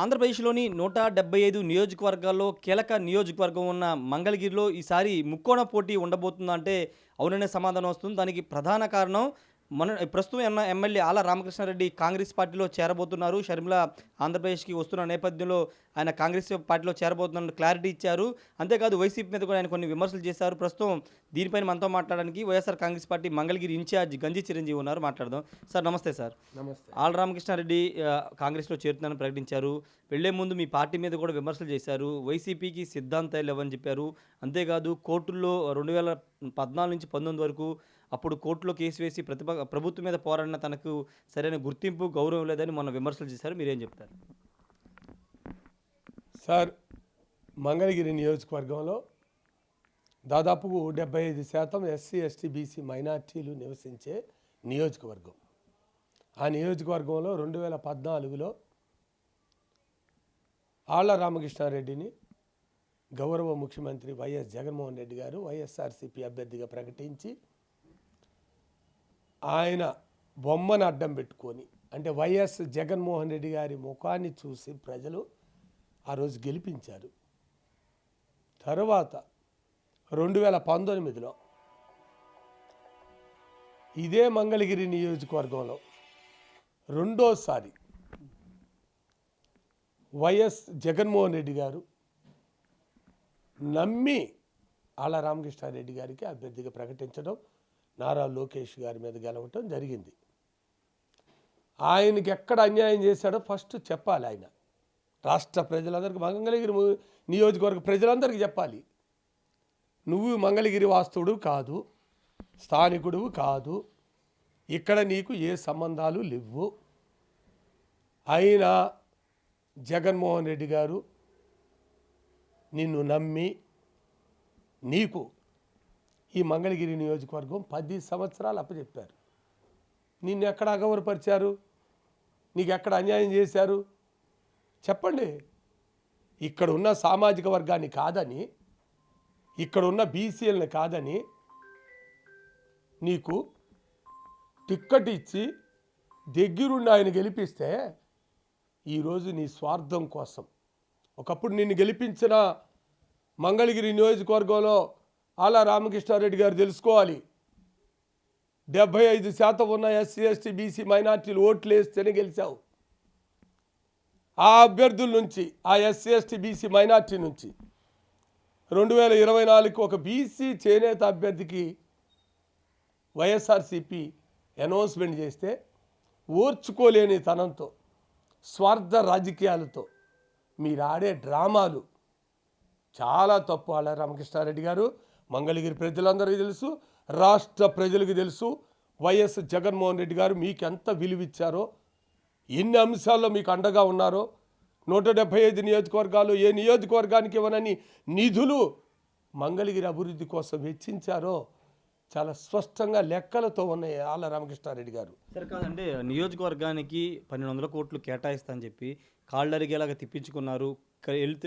ఆంధ్రప్రదేశ్‌లోని 175 నియోజకవర్గాల్లో కీలక నియోజకవర్గం ఉన్న మంగళగిరిలో ఈసారి ముక్కోణ పోటీ ఉండబోతుందంటే అవుననే సమాధానం వస్తుంది. దానికి ప్రధాన కారణం ప్రస్తుతం ఉన్న ఎమ్మెల్యే ఆళ్ల రామకృష్ణారెడ్డి కాంగ్రెస్ పార్టీలో చేరబోతున్నారు. షర్మిల ఆంధ్రప్రదేశ్‌కి వస్తున్న నేపథ్యంలో ఆయన కాంగ్రెస్ పార్టీలో చేరబోతున్నట్టు క్లారిటీ ఇచ్చారు. అంతేకాదు వైసీపీ మీద కూడా ఆయన కొన్ని విమర్శలు చేశారు. ప్రస్తుతం దీనిపైన మనతో మాట్లాడడానికి వైఎస్ఆర్ కాంగ్రెస్ పార్టీ మంగళగిరి ఇన్ఛార్జ్ గంజి చిరంజీవి ఉన్నారు. మాట్లాడదాం. సార్ నమస్తే సార్. నమస్తే. ఆళ్ల రామకృష్ణారెడ్డి కాంగ్రెస్‌లో చేరుతున్నారని ప్రకటించారు. వెళ్లే ముందు మీ పార్టీ మీద కూడా విమర్శలు చేశారు. వైసీపీకి సిద్ధాంతాలు లేవని చెప్పారు. అంతేకాదు కోర్టుల్లో 2014 నుంచి 19 వరకు అప్పుడు కోర్టులో కేసు వేసి ప్రభుత్వం మీద పోరాడిన తనకు సరైన గుర్తింపు, గౌరవం లేదని మొన్న విమర్శలు చేశారు. మీరేం చెప్తారు? సార్, మంగళగిరి నియోజకవర్గంలో దాదాపు 75% ఎస్సీ, ఎస్టీ, బీసీ మైనార్టీలు నివసించే నియోజకవర్గం. ఆ నియోజకవర్గంలో 2014లో ఆళ్ల రామకృష్ణారెడ్డిని గౌరవ ముఖ్యమంత్రి వైఎస్ జగన్మోహన్ రెడ్డి గారు వైఎస్ఆర్సీపీ అభ్యర్థిగా ప్రకటించి ఆయన బొమ్మను అడ్డం పెట్టుకొని, అంటే వైఎస్ జగన్మోహన్ రెడ్డి గారి ముఖాన్ని చూసి ప్రజలు ఆ రోజు గెలిపించారు. తర్వాత 2019లో ఇదే మంగళగిరి నియోజకవర్గంలో రెండోసారి వైఎస్ జగన్మోహన్ రెడ్డి గారు నమ్మి ఆళ్ల రామకృష్ణారెడ్డి గారికి అభ్యర్థిగా ప్రకటించడం, నారా లోకేష్ గారి మీద గెలవటం జరిగింది. ఆయనకి ఎక్కడ అన్యాయం చేశాడో ఫస్ట్ చెప్పాలి. ఆయన రాష్ట్ర ప్రజలందరికీ, మంగళగిరి నియోజకవర్గ ప్రజలందరికీ చెప్పాలి. నువ్వు మంగళగిరి వాస్తవుడు కాదు, స్థానికుడు కాదు, ఇక్కడ నీకు ఏ సంబంధాలు లేవు. అయినా జగన్మోహన్ రెడ్డి గారు నిన్ను నమ్మి నీకు ఈ మంగళగిరి నియోజకవర్గం 10 సంవత్సరాలు అప్పచెప్పారు. నిన్ను ఎక్కడ అగౌరవపరిచారు? నీకు ఎక్కడ అన్యాయం చేశారు? చెప్పండి. ఇక్కడ ఉన్న సామాజిక వర్గాన్ని కాదని, ఇక్కడ ఉన్న బీసీఎల్ని కాదని నీకు టిక్కెట్ ఇచ్చి దగ్గరుండి ఆయన గెలిపిస్తే ఈరోజు నీ స్వార్థం కోసం, ఒకప్పుడు నిన్ను గెలిపించిన మంగళగిరి నియోజకవర్గంలో ఆళ్ల రామకృష్ణారెడ్డి గారు తెలుసుకోవాలి, 75% ఉన్న ఎస్సీ, ఎస్టీ, బీసీ మైనార్టీలు ఓట్లు వేస్తేనే గెలిచావు. ఆ అభ్యర్థుల నుంచి, ఆ ఎస్సీ, ఎస్టీ, బీసీ మైనార్టీ నుంచి 2024కి ఒక బీసీ చేనేత అభ్యర్థికి వైఎస్ఆర్సీపీ అనౌన్స్మెంట్ చేస్తే ఓర్చుకోలేని తనంతో, స్వార్థ రాజకీయాలతో మీరు ఆడే డ్రామాలు చాలా తప్పు. ఆళ్ల రామకృష్ణారెడ్డి గారు మంగళగిరి ప్రజలందరికీ తెలుసు, రాష్ట్ర ప్రజలకు తెలుసు. వైఎస్ జగన్మోహన్ రెడ్డి గారు మీకు ఎంత విలువిచ్చారో, ఎన్ని అంశాల్లో మీకు అండగా ఉన్నారో, 175 నియోజకవర్గాలు ఏ నియోజకవర్గానికి ఇవ్వనని నిధులు మంగళగిరి అభివృద్ధి కోసం వెచ్చించారో చాలా స్పష్టంగా లెక్కలతో ఉన్నాయి ఆళ్ల రామకృష్ణారెడ్డి గారు. సరే కాదండి, నియోజకవర్గానికి 1200 కోట్లు కేటాయిస్తా అని చెప్పి కాళ్ళరిగేలాగా తిప్పించుకున్నారు.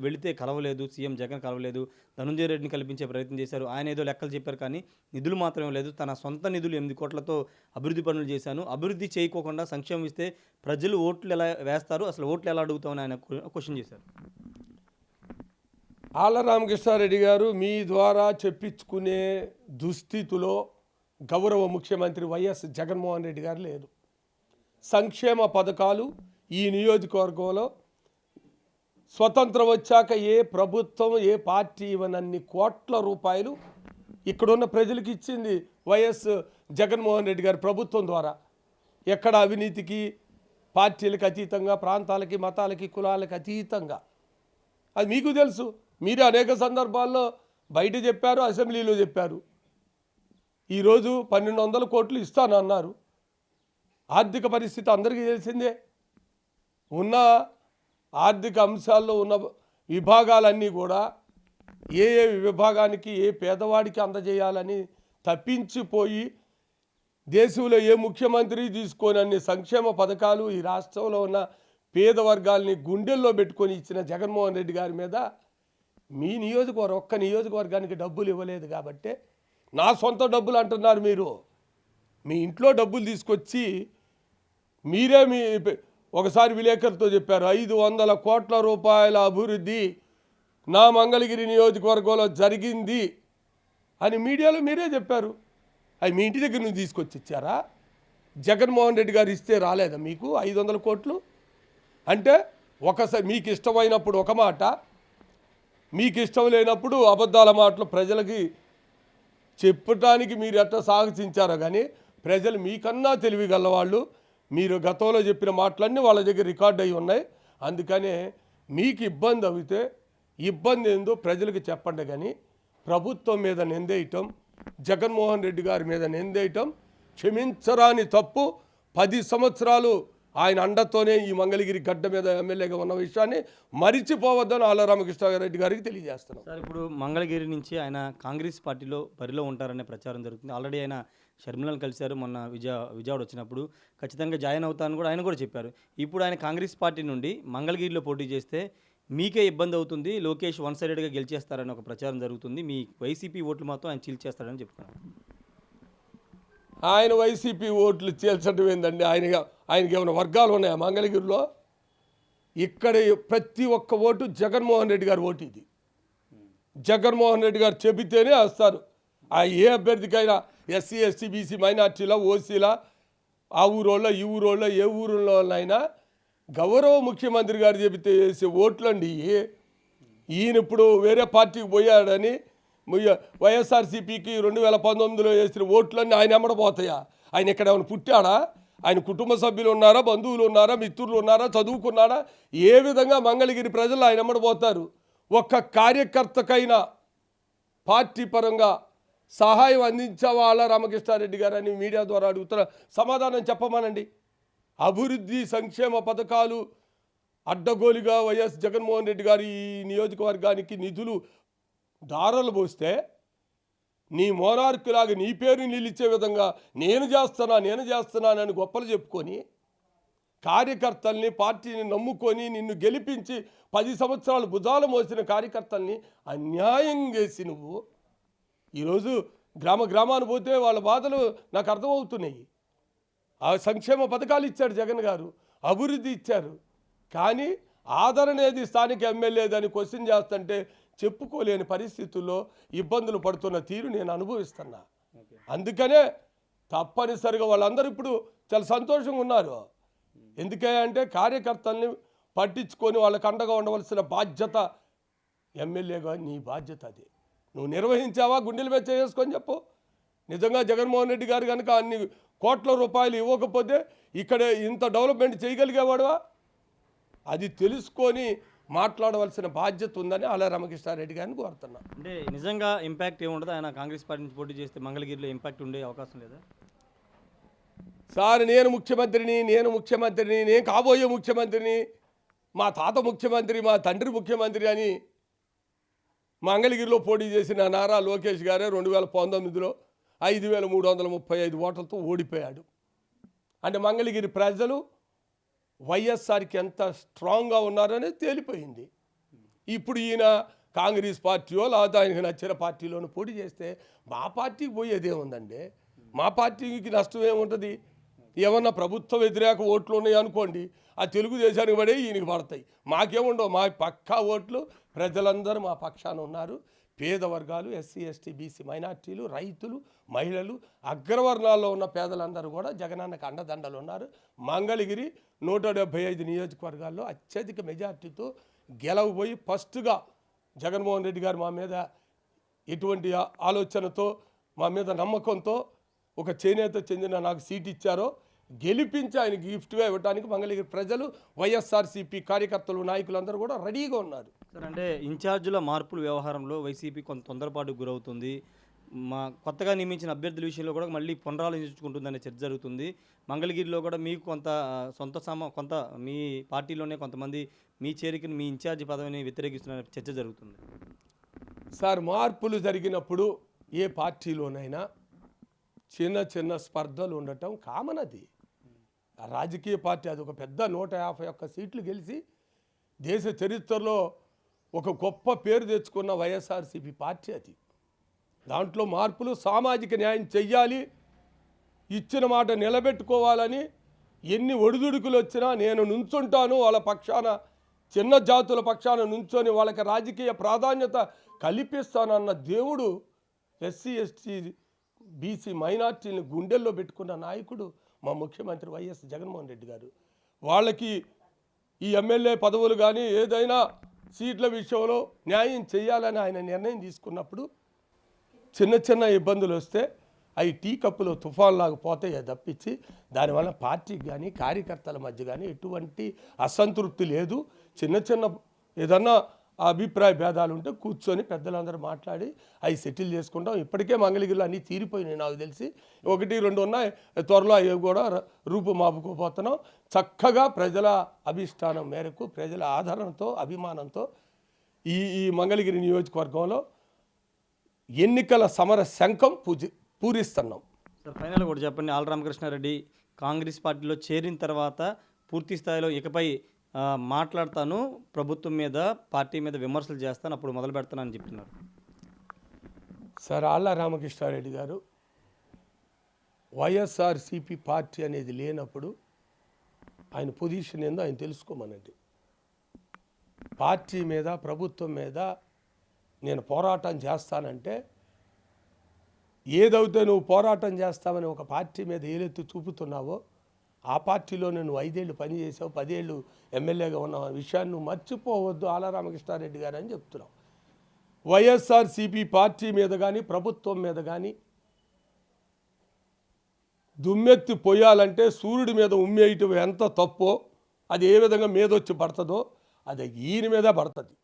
వెళితే కలవలేదు, సీఎం జగన్ కలవలేదు, ధనుంజయ రెడ్డిని కల్పించే ప్రయత్నం చేశారు. ఆయన ఏదో లెక్కలు చెప్పారు కానీ నిధులు మాత్రం లేదు. తన సొంత నిధులు 8 కోట్లతో అభివృద్ధి పనులు చేశాను, అభివృద్ధి చేయకోకుండా సంక్షేమం ఇస్తే ప్రజలు ఓట్లు ఎలా వేస్తారు, అసలు ఓట్లు ఎలా అడుగుతామని ఆయన క్వశ్చన్ చేశారు. ఆళ్ల రామకృష్ణారెడ్డి గారు మీ ద్వారా చెప్పించుకునే దుస్థితిలో గౌరవ ముఖ్యమంత్రి వైఎస్ జగన్మోహన్ రెడ్డి గారు లేరు. సంక్షేమ పథకాలు ఈ నియోజకవర్గంలో స్వతంత్రం వచ్చాక ఏ ప్రభుత్వం, ఏ పార్టీ ఇవ్వనన్ని కోట్ల రూపాయలు ఇక్కడున్న ప్రజలకు ఇచ్చింది వైఎస్ జగన్మోహన్ రెడ్డి గారి ప్రభుత్వం ద్వారా. ఎక్కడ అవినీతికి, పార్టీలకు అతీతంగా, ప్రాంతాలకి, మతాలకి, కులాలకి అతీతంగా. అది మీకు తెలుసు. మీరే అనేక సందర్భాల్లో బయట చెప్పారు, అసెంబ్లీలో చెప్పారు. ఈరోజు 1200 కోట్లు ఇస్తానన్నారు. ఆర్థిక పరిస్థితి అందరికీ తెలిసిందే. ఉన్న ఆర్థిక అంశాల్లో ఉన్న విభాగాలన్నీ కూడా ఏ ఏ విభాగానికి, ఏ పేదవాడికి అందజేయాలని తప్పించిపోయి, దేశంలో ఏ ముఖ్యమంత్రి తీసుకోనన్ని సంక్షేమ పథకాలు ఈ రాష్ట్రంలో ఉన్న పేద వర్గాల్ని గుండెల్లో పెట్టుకొని ఇచ్చిన జగన్మోహన్ రెడ్డి గారి మీద మీ నియోజకవర్గం, ఒక్క నియోజకవర్గానికి డబ్బులు ఇవ్వలేదు కాబట్టి నా సొంత డబ్బులు అంటున్నారు. మీరు మీ ఇంట్లో డబ్బులు తీసుకొచ్చి మీరే మీ ఒకసారి విలేకరులతో చెప్పారు 500 కోట్ల రూపాయల అభివృద్ధి నా మంగళగిరి నియోజకవర్గంలో జరిగింది అని మీడియాలో మీరే చెప్పారు. అవి మీ ఇంటి దగ్గర నుంచి తీసుకొచ్చి ఇచ్చారా? జగన్మోహన్ రెడ్డి గారు ఇస్తే రాలేదా మీకు 500 కోట్లు? అంటే ఒకసారి మీకు ఇష్టమైనప్పుడు ఒక మాట, మీకు ఇష్టం లేనప్పుడు అబద్ధాల మాటలు ప్రజలకి చెప్పడానికి మీరు ఎట్లా సాహసించారో కానీ ప్రజలు మీకన్నా తెలివి గలవాళ్ళు. మీరు గతంలో చెప్పిన మాటలన్నీ వాళ్ళ దగ్గర రికార్డ్ అయి ఉన్నాయి. అందుకనే మీకు ఇబ్బంది అవుతే ఇబ్బంది ఏందో ప్రజలకు చెప్పండి. కానీ ప్రభుత్వం మీద నిందేయటం, జగన్మోహన్ రెడ్డి గారి మీద నిందేయటం క్షమించరాని తప్పు. 10 సంవత్సరాలు ఆయన అండతోనే ఈ మంగళగిరి గడ్డ మీద ఎమ్మెల్యేగా ఉన్న విషయాన్ని మరిచిపోవద్దని ఆళ్ళ రామకృష్ణారెడ్డి గారికి తెలియజేస్తున్నాం. సార్, ఇప్పుడు మంగళగిరి నుంచి ఆయన కాంగ్రెస్ పార్టీలో బరిలో ఉంటారనే ప్రచారం జరుగుతుంది. ఆల్రెడీ ఆయన షర్మిలను కలిశారు మొన్న విజయవాడ వచ్చినప్పుడు. ఖచ్చితంగా జాయిన్ అవుతానని కూడా ఆయన కూడా చెప్పారు. ఇప్పుడు ఆయన కాంగ్రెస్ పార్టీ నుండి మంగళగిరిలో పోటీ చేస్తే మీకే ఇబ్బంది అవుతుంది, లోకేష్ వన్ సైడెడ్గా గెలిచేస్తారని ఒక ప్రచారం జరుగుతుంది. మీ వైసీపీ ఓట్లు మాత్రం ఆయన చీల్చేస్తారని చెప్తున్నారు. ఆయన వైసీపీ ఓట్లు చీల్చడం ఏందండి? ఆయనకి ఏమైనా వర్గాలు ఉన్నాయా మంగళగిరిలో? ఇక్కడ ప్రతి ఒక్క ఓటు జగన్మోహన్ రెడ్డి గారి ఓటు. ఇది జగన్మోహన్ రెడ్డి గారు చెబితేనే వస్తారు. ఆ ఏ అభ్యర్థికైనా ఎస్సీ ఎస్టీ బీసీ మైనార్టీల ఓసీల ఆ ఊరోళ్ళ ఈ ఊరోళ్ళ ఏ ఊరిలో అయినా గౌరవ ముఖ్యమంత్రి గారు చెబితే వేసే ఓట్లండి. ఈయన ఇప్పుడు వేరే పార్టీకి పోయాడని వైఎస్ఆర్సీపీకి 2019లో వేసిన ఓట్లన్నీ ఆయన ఎమ్మడపోతాయా? ఆయన ఇక్కడ ఏమైనా పుట్టాడా? ఆయన కుటుంబ సభ్యులు ఉన్నారా, బంధువులు ఉన్నారా, మిత్రులు ఉన్నారా, చదువుకున్నాడా? ఏ విధంగా మంగళగిరి ప్రజలు ఆయన ఎమ్మడపోతారు? ఒక్క కార్యకర్తకైనా పార్టీ పరంగా సహాయం అందించావా ఆళ్ళ రామకృష్ణారెడ్డి గారు అని మీడియా ద్వారా అడుగుతున్న సమాధానం చెప్పమానండి. అభివృద్ధి సంక్షేమ పథకాలు అడ్డగోలుగా వైఎస్ జగన్మోహన్ రెడ్డి గారు ఈ నియోజకవర్గానికి నిధులు దారాలు పోస్తే నీ మోనార్కులాగా నీ పేరు నిలిచే విధంగా నేను చేస్తున్నానని గొప్పలు చెప్పుకొని కార్యకర్తల్ని పార్టీని నమ్ముకొని నిన్ను గెలిపించి 10 సంవత్సరాలు భుజాలు మోసిన కార్యకర్తల్ని అన్యాయం చేసి నువ్వు ఈరోజు గ్రామాన్ని పోతే వాళ్ళ బాధలు నాకు అర్థమవుతున్నాయి. ఆ సంక్షేమ పథకాలు ఇచ్చాడు జగన్ గారు, అభివృద్ధి ఇచ్చారు, కానీ ఆదరణ ఏది స్థానిక ఎమ్మెల్యేదని క్వశ్చన్ చేస్తుంటే చెప్పుకోలేని పరిస్థితుల్లో ఇబ్బందులు పడుతున్న తీరు నేను అనుభవిస్తున్నా. అందుకనే తప్పనిసరిగా వాళ్ళందరూ ఇప్పుడు చాలా సంతోషంగా ఉన్నారు. ఎందుకంటే కార్యకర్తల్ని పట్టించుకొని వాళ్ళకి అండగా ఉండవలసిన బాధ్యత ఎమ్మెల్యేగా నీ బాధ్యత. అది నువ్వు నిర్వహించావా? గుండెల మీద చేసుకొని చెప్పు. నిజంగా జగన్మోహన్ రెడ్డి గారు కనుక అన్ని కోట్ల రూపాయలు ఇవ్వకపోతే ఇక్కడ ఇంత డెవలప్మెంట్ చేయగలిగేవాడువా? అది తెలుసుకొని మాట్లాడవలసిన బాధ్యత ఉందని ఆళ్ళ రామకృష్ణారెడ్డి గారిని కోరుతున్నా. అంటే నిజంగా ఇంపాక్ట్ ఏముండదు? ఆయన కాంగ్రెస్ పార్టీ నుంచి పోటీ చేస్తే మంగళగిరిలో ఇంపాక్ట్ ఉండే అవకాశం లేదా? సార్, నేను ముఖ్యమంత్రిని, నేను కాబోయే ముఖ్యమంత్రిని, మా తాత ముఖ్యమంత్రి, మా తండ్రి ముఖ్యమంత్రి అని మంగళగిరిలో పోటీ చేసిన నారా లోకేష్ గారే 2019లో 5335 ఓట్లతో ఓడిపోయాడు. అంటే మంగళగిరి ప్రజలు వైఎస్ఆర్కి ఎంత స్ట్రాంగ్గా ఉన్నారనేది తేలిపోయింది. ఇప్పుడు ఈయన కాంగ్రెస్ పార్టీయో లేకపోతే ఆయనకు నచ్చిన పార్టీలోనూ పోటీ చేస్తే మా పార్టీకి పోయేదే ఉందండి. మా పార్టీకి నష్టం ఏముంటుంది? ఏమన్నా ప్రభుత్వ వ్యతిరేక ఓట్లు ఉన్నాయి అనుకోండి, ఆ తెలుగుదేశానికి పడే ఈయనకి పడతాయి. మాకేముండవు. మా పక్కా ఓట్లు ప్రజలందరూ మా పక్షాన ఉన్నారు. పేద వర్గాలు, ఎస్సీ ఎస్టీ బీసీ మైనార్టీలు, రైతులు, మహిళలు, అగ్రవర్ణాల్లో ఉన్న పేదలందరూ కూడా జగనన్నకు అండదండలు ఉన్నారు. మంగళగిరి 175 నియోజకవర్గాల్లో అత్యధిక మెజార్టీతో గెలవబోయి ఫస్ట్గా జగన్మోహన్ రెడ్డి గారు మా మీద ఎటువంటి ఆలోచనతో, మా మీద నమ్మకంతో ఒక చేనేత చెందిన నాకు సీట్ ఇచ్చారో గెలిపించి ఆయన గిఫ్ట్గా ఇవ్వడానికి మంగళగిరి ప్రజలు, వైఎస్ఆర్సీపీ కార్యకర్తలు, నాయకులందరూ కూడా రెడీగా ఉన్నారు. సార్, అంటే ఇన్ఛార్జీల మార్పుల వ్యవహారంలో వైసీపీ కొంత తొందరపాటుకు గురవుతుంది. కొత్తగా నియమించిన అభ్యర్థుల విషయంలో కూడా మళ్ళీ పునరాలోచించుకుంటుందనే చర్చ జరుగుతుంది. మంగళగిరిలో కూడా మీకు కొంత కొంత మీ పార్టీలోనే కొంతమంది మీ చేరికను, మీ ఇన్ఛార్జి పదవిని వ్యతిరేకిస్తున్న చర్చ జరుగుతుంది. సార్, మార్పులు జరిగినప్పుడు ఏ పార్టీలోనైనా చిన్న స్పర్ధలు ఉండటం కామన్. అది రాజకీయ పార్టీ, అది ఒక పెద్ద 151 సీట్లు గెలిచి దేశ చరిత్రలో ఒక గొప్ప పేరు తెచ్చుకున్న వైఎస్ఆర్సీపీ పార్టీ. అది దాంట్లో మార్పులు, సామాజిక న్యాయం చెయ్యాలి, ఇచ్చిన మాట నిలబెట్టుకోవాలని ఎన్ని ఒడిదుడుకులు వచ్చినా నేను నుంచుంటాను వాళ్ళ పక్షాన, చిన్న జాతుల పక్షాన నుంచొని వాళ్ళకి రాజకీయ ప్రాధాన్యత కల్పిస్తానన్న దేవుడు ఎస్సీ ఎస్టీ బీసీ మైనార్టీని గుండెల్లో పెట్టుకున్న నాయకుడు మా ముఖ్యమంత్రి వైఎస్ జగన్మోహన్ రెడ్డి గారు. వాళ్ళకి ఈ ఎమ్మెల్యే పదవులు కానీ ఏదైనా సీట్ల విషయంలో న్యాయం చేయాలని ఆయన నిర్ణయం తీసుకున్నప్పుడు చిన్న చిన్న ఇబ్బందులు వస్తే అవి టీ కప్పులో తుఫాన్లాగా పోతాయి తప్పించి దానివల్ల పార్టీకి కానీ కార్యకర్తల మధ్య కానీ ఎటువంటి అసంతృప్తి లేదు. చిన్న చిన్న ఏదన్నా అభిప్రాయ భేదాలు ఉంటే కూర్చొని పెద్దలందరూ మాట్లాడి అవి సెటిల్ చేసుకుంటాం. ఇప్పటికే మంగళగిరిలో అన్నీ తీరిపోయినాయి నాకు తెలిసి, 1-2 ఉన్నాయి, త్వరలో అవి కూడా రూపుమాపుకోపోతున్నాం. చక్కగా ప్రజల అభిష్టానం మేరకు ప్రజల ఆదరణతో అభిమానంతో ఈ మంగళగిరి నియోజకవర్గంలో ఎన్నికల సమర శంఖం పూరిస్తున్నాం. సార్ ఫైనల్ కూడా చెప్పండి, ఆళ్ళ రామకృష్ణారెడ్డి కాంగ్రెస్ పార్టీలో చేరిన తర్వాత పూర్తి స్థాయిలో ఇకపై మాట్లాడతాను, ప్రభుత్వం మీద పార్టీ మీద విమర్శలు చేస్తాను, అప్పుడు మొదలు పెడతానని చెప్తున్నారు. సార్ ఆళ్ళ రామకృష్ణారెడ్డి గారు వైఎస్ఆర్సీపీ పార్టీ అనేది లేనప్పుడు ఆయన పొజిషన్ ఏందో ఆయన తెలుసుకోమనండి. పార్టీ మీద ప్రభుత్వం మీద నేను పోరాటం చేస్తానంటే ఏదైతే నువ్వు పోరాటం చేస్తామని ఒక పార్టీ మీద ఏలెత్తి చూపుతున్నావో ఆ పార్టీలో నువ్వు 5 ఏళ్ళు పనిచేసావు, 10 ఏళ్ళు ఎమ్మెల్యేగా ఉన్నావు, ఆ విషయాన్ని నువ్వు మర్చిపోవద్దు ఆళ్ళ రామకృష్ణారెడ్డి గారు అని చెప్తున్నావు. వైఎస్ఆర్సీపీ పార్టీ మీద కానీ ప్రభుత్వం మీద కానీ దుమ్మెత్తి పోయాలంటే సూర్యుడి మీద ఉమ్మేయటం ఎంత తప్పో, అది ఏ విధంగా మీదొచ్చి పడుతుందో అది ఈయన మీద పడుతుంది.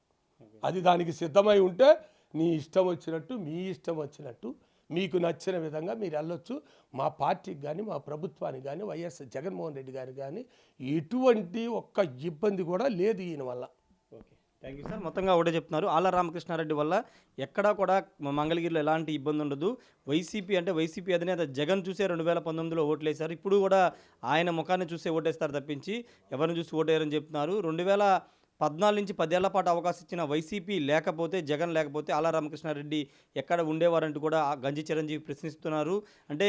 అది దానికి సిద్ధమై ఉంటే నీ ఇష్టం వచ్చినట్టు, మీ ఇష్టం వచ్చినట్టు, మీకు నచ్చిన విధంగా మీరు వెళ్ళొచ్చు. మా పార్టీకి కానీ మా ప్రభుత్వానికి కానీ వైఎస్ జగన్మోహన్ రెడ్డి గారికి కానీ ఎటువంటి ఒక్క ఇబ్బంది కూడా లేదు ఈయన వల్ల. Okay, thank you sir. మొత్తంగా ఒకటే చెప్తున్నారు, ఆళ్ళ రామకృష్ణారెడ్డి వల్ల ఎక్కడా కూడా మంగళగిరిలో ఎలాంటి ఇబ్బంది ఉండదు. వైసీపీ అధినేత జగన్ చూసే 2019లో ఓట్లేశారు, ఇప్పుడు కూడా ఆయన ముఖాన్ని చూసే ఓటేస్తారు తప్పించి ఎవరిని చూసి ఓటేయారని చెప్తున్నారు. 2014 నుంచి 10 ఏళ్ల పాటు అవకాశం ఇచ్చిన వైసీపీ లేకపోతే, జగన్ లేకపోతే ఆళ్ళ రామకృష్ణారెడ్డి ఎక్కడ ఉండేవారంటూ కూడా గంజి చిరంజీవి ప్రశ్నిస్తున్నారు. అంటే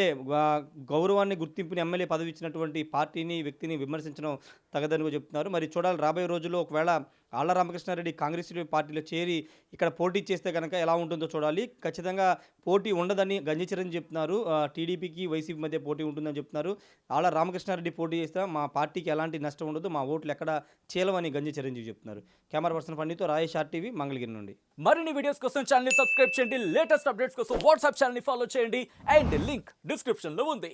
గౌరవాన్ని, గుర్తింపుని, ఎమ్మెల్యే పదవి ఇచ్చినటువంటి పార్టీని, వ్యక్తిని విమర్శించడం తగదని చెప్తున్నారు. మరి చూడాలి రాబోయే రోజుల్లో ఒకవేళ ఆళ్ళ రామకృష్ణారెడ్డి కాంగ్రెస్ పార్టీలో చేరి ఇక్కడ పోటీ చేస్తే కనుక ఎలా ఉంటుందో చూడాలి. ఖచ్చితంగా పోటీ ఉండదని గంజి చిరంజీవి చెప్తున్నారు. టీడీపీకి వైసీపీ మధ్య పోటీ ఉంటుందని చెప్తున్నారు. ఆళ్ళ రామకృష్ణారెడ్డి పోటీ చేస్తే మా పార్టీకి ఎలాంటి నష్టం ఉండదు, మా ఓట్లు ఎక్కడ చీలవని గంజి చిరంజీవి చెప్తున్నారు. Camera person పండితో Rayesh RTV Mangalagiri నుండి. మరిన్ని వీడియోస్ కోసం ఛానల్ ని సబ్స్క్రైబ్ చేయండి, లేటెస్ట్ అప్డేట్స్ కోసం వాట్సాప్ ఛానల్ ని ఫాలో చేయండి అండ్ లింక్ డిస్క్రిప్షన్ లో ఉంది.